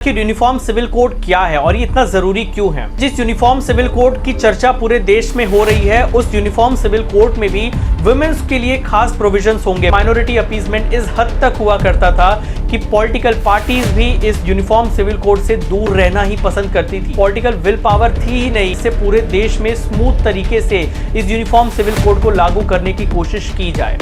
कि uniform civil code क्या है और ये इतना जरूरी क्यों है। जिस यूनिफॉर्म सिविल कोड की चर्चा पूरे देश में हो रही है, उस यूनिफॉर्म सिविल कोड में भी वुमेन्स के लिए खास प्रोविजंस होंगे। माइनॉरिटी अपीजमेंट इस हद तक हुआ करता था कि पॉलिटिकल पार्टीज भी इस यूनिफॉर्म सिविल कोड से दूर रहना ही पसंद करती थी। पॉलिटिकल विल पावर थी ही नहीं, इससे पूरे देश में स्मूथ तरीके से इस यूनिफॉर्म सिविल कोड को लागू करने की कोशिश की जाए।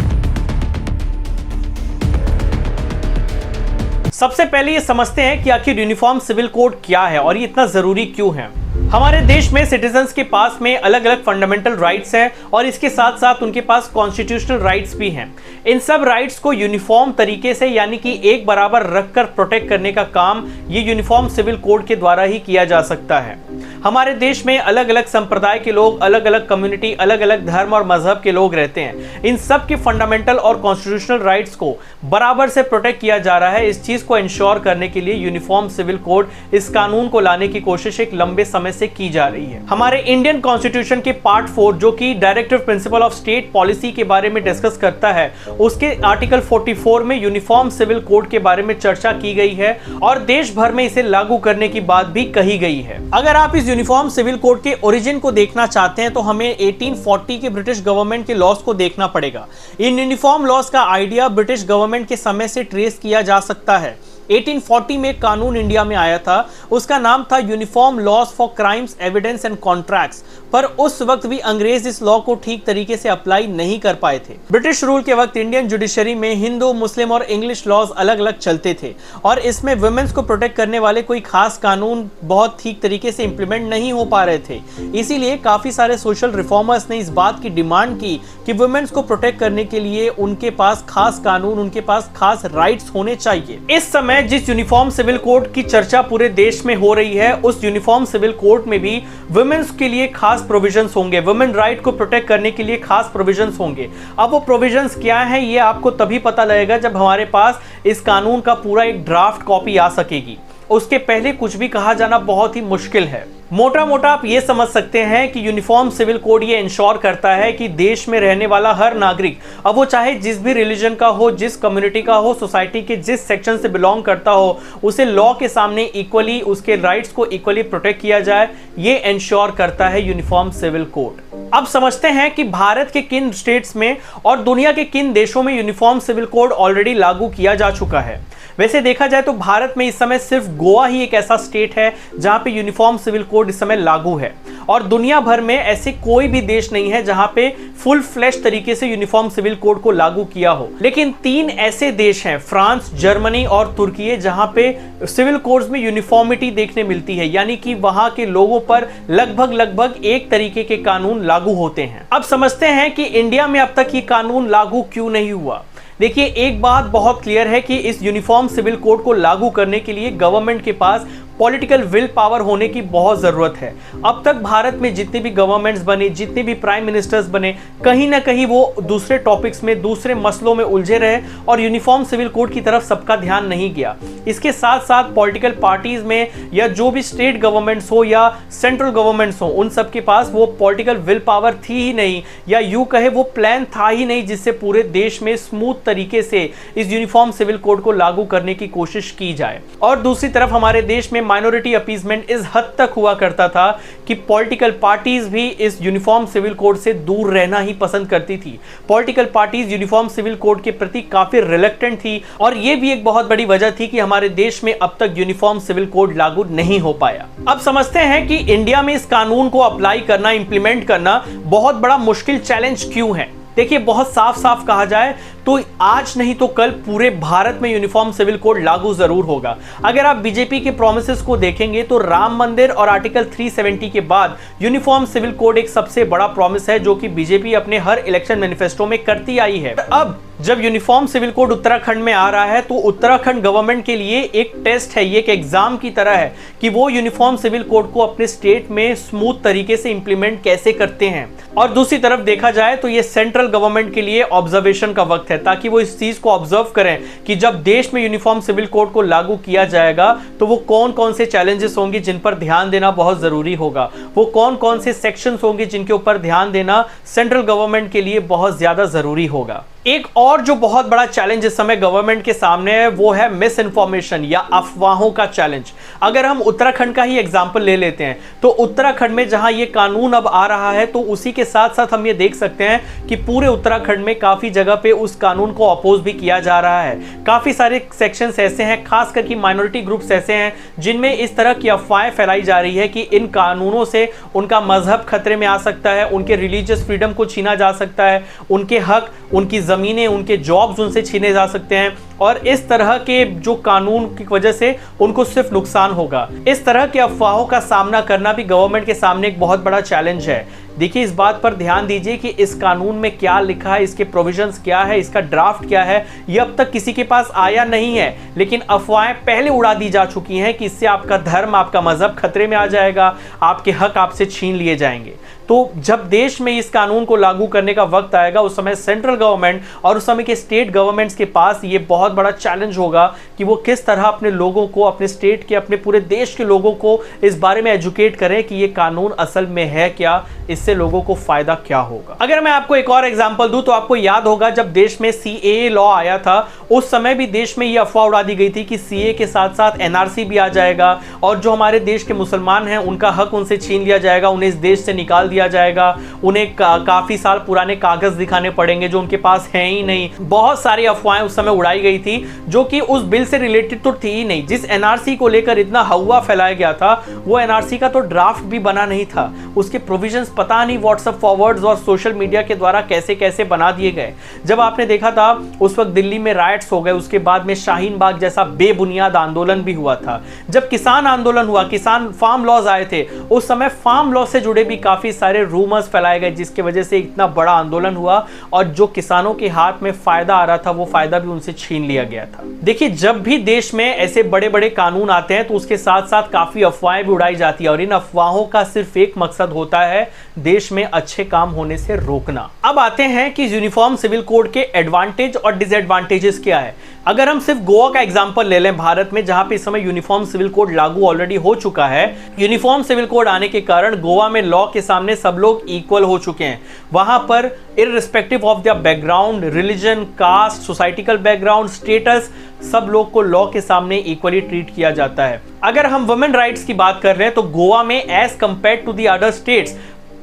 सबसे पहले ये समझते हैं कि आखिर यूनिफॉर्म सिविल कोड क्या है और ये इतना जरूरी क्यों है। हमारे देश में सिटीजन्स के पास में अलग अलग फंडामेंटल राइट्स हैं और इसके साथ साथ उनके पास कॉन्स्टिट्यूशनल राइट्स भी हैं। इन सब राइट्स को यूनिफॉर्म तरीके से यानी कि एक बराबर रखकर प्रोटेक्ट करने का काम ये यूनिफॉर्म सिविल कोड के द्वारा ही किया जा सकता है। हमारे देश में अलग अलग संप्रदाय के लोग, अलग अलग कम्युनिटी, अलग अलग धर्म और मजहब के लोग रहते हैं। इन सब के फंडामेंटल और कॉन्स्टिट्यूशनल राइट्स को बराबर से प्रोटेक्ट किया जा रहा है। इस चीज को इंश्योर करने के लिए यूनिफॉर्म सिविल कोड, इस कानून को लाने की कोशिश एक लंबे समय से की जा रही है। हमारे इंडियन कॉन्स्टिट्यूशन के पार्ट 4 जो कि directive principle of state policy के बारे में डिस्कस करता है, उसके आर्टिकल 44 में यूनिफॉर्म सिविल कोड के बारे में चर्चा की गई है और देश भर में इसे लागू करने की बात भी कही गई है। अगर आप इस यूनिफॉर्म सिविल कोड के ओरिजिन को देखना चाहते हैं तो हमें 1840 के ब्रिटिश गवर्नमेंट के लॉज को देखना पड़ेगा। इन यूनिफॉर्म लॉज का आइडिया ब्रिटिश गवर्नमेंट के समय से ट्रेस किया जा सकता है। 1840 में एक कानून इंडिया में आया था, उसका नाम था uniform laws for crimes evidence and contracts, पर उस वक्त भी अंग्रेज इस लॉ को ठीक तरीके से अप्लाई नहीं कर पाए थे। ब्रिटिश रूल के वक्त इंडियन जुडिशरी में हिंदू, मुस्लिम और इंग्लिश लॉज अलग अलग चलते थे और इसमें वुमेन्स को प्रोटेक्ट करने वाले कोई खास कानून बहुत ठीक तरीके से इंप्लीमेंट नहीं हो पा रहे थे। इसीलिए काफी सारे सोशल रिफॉर्मर्स ने इस बात की डिमांड की कि वुमेन्स को प्रोटेक्ट करने के लिए उनके पास खास कानून, उनके पास खास राइट्स होने चाहिए। इस समय जिस यूनिफॉर्म सिविल कोड की चर्चा पूरे देश में हो रही है, उस यूनिफॉर्म सिविल कोड में भी वुमेन्स के लिए खास प्रोविजंस होंगे। वुमेन राइट को प्रोटेक्ट करने के लिए खास प्रोविजंस होंगे। अब वो प्रोविजंस क्या हैं, ये आपको तभी पता लगेगा जब हमारे पास इस कानून का पूरा एक ड्राफ्ट कॉपी आ सकेगी। उसके पहले कुछ भी कहा जाना बहुत ही मुश्किल है। मोटा मोटा आप ये समझ सकते हैं कि यूनिफॉर्म सिविल कोड ये इंश्योर करता है कि देश में रहने वाला हर नागरिक, अब वो चाहे जिस भी रिलीजन का हो, जिस कम्युनिटी का हो, सोसाइटी के जिस सेक्शन से बिलोंग करता हो, उसे लॉ के सामने इक्वली, उसके राइट्स को इक्वली प्रोटेक्ट किया जाए, ये इंश्योर करता है यूनिफॉर्म सिविल कोड। अब समझते हैं कि भारत के किन स्टेट्स में और दुनिया के किन देशों में यूनिफॉर्म सिविल कोड ऑलरेडी लागू किया जा चुका है। वैसे देखा जाए तो भारत में इस समय सिर्फ गोवा ही एक ऐसा स्टेट है जहां पे यूनिफॉर्म सिविल कोड इस समय लागू है और दुनिया भर में ऐसे कोई भी देश नहीं है जहां पे फुल फ्लैश तरीके से यूनिफॉर्म सिविल कोड को लागू किया हो। लेकिन 3 ऐसे देश हैं, फ्रांस, जर्मनी और तुर्की, जहां पे सिविल कोड्स में यूनिफॉर्मिटी देखने मिलती है, यानी कि वहां के लोगों पर लगभग एक तरीके के कानून लागू होते हैं। अब समझते हैं कि इंडिया में अब तक ये कानून लागू क्यों नहीं हुआ। देखिए, एक बात बहुत क्लियर है कि इस यूनिफॉर्म सिविल कोड को लागू करने के लिए गवर्नमेंट के पास पॉलिटिकल विल पावर होने की बहुत जरूरत है। अब तक भारत में जितने भी गवर्नमेंट्स बने, जितने भी प्राइम मिनिस्टर्स बने, कहीं ना कहीं वो दूसरे टॉपिक्स में, दूसरे मसलों में उलझे रहे और यूनिफॉर्म सिविल कोड की तरफ सबका ध्यान नहीं गया। इसके साथ साथ पॉलिटिकल पार्टीज में या जो भी स्टेट गवर्नमेंट्स हो या सेंट्रल गवर्नमेंट्स हो, उन सबके पास वो पॉलिटिकल विल पावर थी ही नहीं, या यूं कहे वो प्लान था ही नहीं जिससे पूरे देश में स्मूथ तरीके से इस यूनिफॉर्म सिविल कोड को लागू करने की कोशिश की जाए। और दूसरी तरफ हमारे देश में माइनॉरिटी अपीजमेंट इस हद तक हुआ करता था कि पॉलिटिकल पार्टीज भी इस यूनिफॉर्म सिविल कोड से दूर रहना ही पसंद करती थी। Political parties uniform civil code के प्रति काफी रिलक्टेंट थी और यह भी एक बहुत बड़ी वजह थी कि हमारे देश में अब तक यूनिफॉर्म सिविल कोड लागू नहीं हो पाया। अब समझते हैं कि इंडिया में इस कानून को अप्लाई करना, इंप्लीमेंट करना बहुत बड़ा मुश्किल चैलेंज क्यों है। देखिए, बहुत साफ साफ कहा जाए तो आज नहीं तो कल पूरे भारत में यूनिफॉर्म सिविल कोड लागू जरूर होगा। अगर आप बीजेपी के प्रॉमिसेस को देखेंगे तो राम मंदिर और आर्टिकल 370 के बाद यूनिफॉर्म सिविल कोड एक सबसे बड़ा प्रॉमिस है जो कि बीजेपी अपने हर इलेक्शन मैनिफेस्टो में करती आई है। अब जब यूनिफॉर्म सिविल कोड उत्तराखंड में आ रहा है तो उत्तराखंड गवर्नमेंट के लिए एक टेस्ट है, ये एक एग्जाम की तरह है कि वो यूनिफॉर्म सिविल कोड को अपने स्टेट में स्मूथ तरीके से इंप्लीमेंट कैसे करते हैं। और दूसरी तरफ देखा जाए तो ये सेंट्रल गवर्नमेंट के लिए ऑब्जर्वेशन का वक्त है, ताकि वो इस चीज को ऑब्जर्व करें कि जब देश में यूनिफॉर्म सिविल कोड को लागू किया जाएगा तो वो कौन कौन से चैलेंजेस होंगे जिन पर ध्यान देना बहुत जरूरी होगा, वो कौन कौन से सेक्शंस होंगे जिनके ऊपर ध्यान देना सेंट्रल गवर्नमेंट के लिए बहुत ज्यादा जरूरी होगा। एक और जो बहुत बड़ा चैलेंज इस समय गवर्नमेंट के सामने है वो है मिस इन्फॉर्मेशन या अफवाहों का चैलेंज। अगर हम उत्तराखंड का ही एग्जांपल ले लेते हैं तो उत्तराखंड में जहां ये कानून अब आ रहा है तो उसी के साथ साथ हम ये देख सकते हैं कि पूरे उत्तराखंड में काफी जगह पे उस कानून को अपोज भी किया जा रहा है। काफी सारे सेक्शंस ऐसे हैं, खास करके माइनॉरिटी ग्रुप्स ऐसे हैं जिनमें इस तरह की अफवाहें फैलाई जा रही है कि इन कानूनों से उनका मजहब खतरे में आ सकता है, उनके रिलीजियस फ्रीडम को छीना जा सकता है, उनके हक, उनकी जमीनें, उनके जॉब्स उनसे छीने जा सकते हैं और इस तरह के जो कानून की वजह से उनको सिर्फ नुकसान होगा। इस तरह के अफवाहों का सामना करना भी गवर्नमेंट के सामने एक बहुत बड़ा चैलेंज है। देखिए, इस बात पर ध्यान दीजिए कि इस कानून में क्या लिखा है, इसके प्रोविजंस क्या है, इसका ड्राफ्ट क्या है, ये अब तक किसी के पास आया नहीं है, लेकिन अफवाहें पहले उड़ा दी जा चुकी हैं कि इससे आपका धर्म, आपका मजहब खतरे में आ जाएगा, आपके हक आपसे छीन लिए जाएंगे। तो जब देश में इस कानून को लागू करने का वक्त आएगा उस समय सेंट्रल गवर्नमेंट और उस समय के स्टेट गवर्नमेंट्स के पास ये बहुत बड़ा चैलेंज होगा कि वो किस तरह अपने लोगों को, अपने स्टेट के, अपने पूरे देश के लोगों को इस बारे में एजुकेट करें कि ये कानून असल में है क्या, इससे लोगों को फायदा क्या होगा। अगर मैं आपको एक और एग्जांपल दूं तो आपको याद होगा जब देश में सीएए लॉ आया था उस समय भी देश में ये अफवाह उड़ा दी गई थी कि सीएए के साथ साथ एनआरसी भी आ जाएगा और जो हमारे देश के मुसलमान हैं उनका हक उनसे छीन लिया जाएगा, उन्हें इस देश से निकाल दिया जाएगा, उन्हें काफी साल पुराने कागज दिखाने पड़ेंगे जो उनके पास है ही नहीं। बहुत सारी अफवाहें उस समय उड़ाई गई थी जो कि उस बिल से रिलेटेड तो थी ही नहीं। जिस एनआरसी को लेकर इतना हवा फैलाया गया था वो एनआरसी का तो ड्राफ्ट भी बना नहीं था, उसके प्रोविजंस पता नहीं व्हाट्सएप फॉरवर्ड्स और सोशल मीडिया के द्वारा कैसे कैसे बना दिए गए। जब आपने देखा था उस वक्त दिल्ली में राइट्स हो गए, उसके बाद में शाहीन बाग जैसा बेबुनियाद आंदोलन भी हुआ था। जब किसान आंदोलन हुआ, किसान फार्म लॉज आए थे, उस समय फार्म लॉ से जुड़े भी काफी सारे रूमर्स फैलाए गए जिसकी वजह से इतना बड़ा आंदोलन हुआ और जो किसानों के हाथ में फायदा आ रहा था वो फायदा भी उनसे छीन लिया गया था। देखिए, जब भी देश में ऐसे बड़े बड़े कानून आते हैं तो उसके साथ साथ काफी अफवाहें भी उड़ाई जाती है और इन अफवाहों का सिर्फ एक मकसद होता है देश में अच्छे काम होने से रोकना। अब आते हैं कि यूनिफॉर्म सिविल कोड के एडवांटेज और डिसएडवांटेजेस क्या है। अगर हम सिर्फ गोवा का एग्जांपल ले लें भारत में जहां पे इस समय यूनिफॉर्म सिविल कोड लागू ऑलरेडी हो चुका है, यूनिफॉर्म सिविल कोड आने के कारण गोवा में लॉ के सामने सब लोग इक्वल हो चुके हैं। वहां पर irrespective of their background, religion, caste, societical background, status, सब लोग को लॉ के सामने इक्वली ट्रीट किया जाता है। अगर हम वुमेन राइट्स की बात कर रहे हैं तो गोवा में as compared to the other states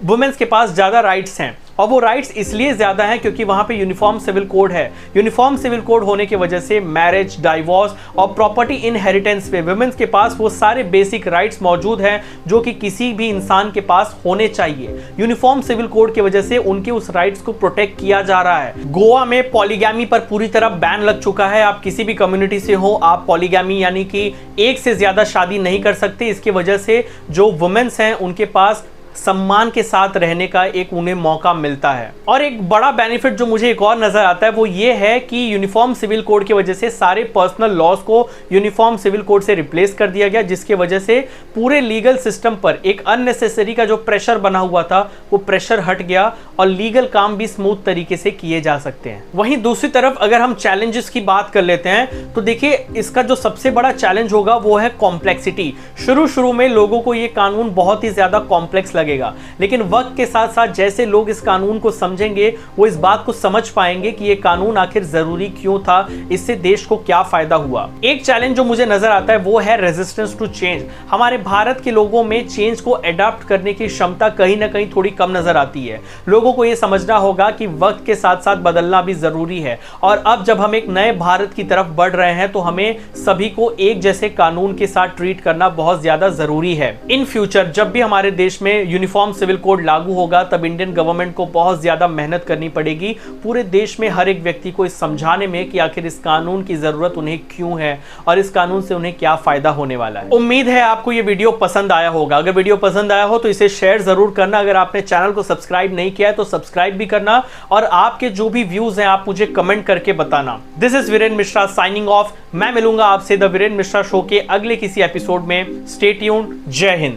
women's के पास ज्यादा राइट्स हैं और वो राइट्स इसलिए ज्यादा हैं क्योंकि वहां पे यूनिफॉर्म सिविल कोड है। यूनिफॉर्म सिविल कोड होने की वजह से मैरिज, डाइवोर्स और प्रॉपर्टी इनहेरिटेंस पे वुमेन्स के पास वो सारे बेसिक राइट्स मौजूद हैं जो कि किसी भी इंसान के पास होने चाहिए। यूनिफॉर्म सिविल कोड की वजह से उनके उस राइट्स को प्रोटेक्ट किया जा रहा है। गोवा में पॉलीगैमी पर पूरी तरह बैन लग चुका है। आप किसी भी कम्युनिटी से हो, आप पॉलीगैमी यानी कि एक से ज्यादा शादी नहीं कर सकते। इसकी वजह से जो वुमेन्स हैं उनके पास सम्मान के साथ रहने का एक उन्हें मौका मिलता है। और एक बड़ा बेनिफिट जो मुझे एक और नजर आता है वो ये है कि यूनिफॉर्म सिविल कोड की वजह से सारे पर्सनल लॉज को यूनिफॉर्म सिविल कोड से रिप्लेस कर दिया गया, जिसकी वजह से पूरे लीगल सिस्टम पर एक अननेसेसरी का जो प्रेशर बना हुआ था वो प्रेशर हट गया और लीगल काम भी स्मूथ तरीके से किए जा सकते हैं। वहीं दूसरी तरफ अगर हम चैलेंजेस की बात कर लेते हैं तो देखिए, इसका जो सबसे बड़ा चैलेंज होगा वो है कॉम्प्लेक्सिटी। शुरू में लोगों को ये कानून बहुत ही ज्यादा कॉम्प्लेक्स लगेगा, लेकिन वक्त के साथ साथ जैसे लोग इस कानून को समझेंगे वो इस बात को समझ पाएंगे कि ये कानून आखिर जरूरी क्यों था, इससे देश को क्या फायदा हुआ। एक चैलेंज जो मुझे नजर आता है वो है रेजिस्टेंस टू चेंज। हमारे भारत के लोगों में चेंज को अडॉप्ट करने की क्षमता कहीं ना कहीं थोड़ी कम नजर आती है। लोगों को यह समझना होगा कि वक्त के साथ साथ बदलना भी जरूरी है और अब जब हम एक नए भारत की तरफ बढ़ रहे हैं तो हमें सभी को एक जैसे कानून के साथ ट्रीट करना बहुत ज्यादा जरूरी है। इन फ्यूचर जब भी हमारे देश में यूनिफॉर्म सिविल कोड लागू होगा तब इंडियन गवर्नमेंट को बहुत ज्यादा मेहनत करनी पड़ेगी पूरे देश में हर एक व्यक्ति को इस समझाने में कि आखिर इस कानून की जरूरत उन्हें क्यों है और इस कानून से उन्हें क्या फायदा होने वाला है। उम्मीद है आपको ये वीडियो पसंद आया होगा। अगर वीडियो पसंद आया हो तो इसे शेयर जरूर करना। अगर आपने चैनल को सब्सक्राइब नहीं किया है तो सब्सक्राइब भी करना और आपके जो भी व्यूज हैं आप मुझे कमेंट करके बताना। This is Virendra Mishra signing off. मैं मिलूंगा आपसे द वीरेंद्र मिश्रा शो के अगले किसी एपिसोड में। Stay tuned. जय हिंद।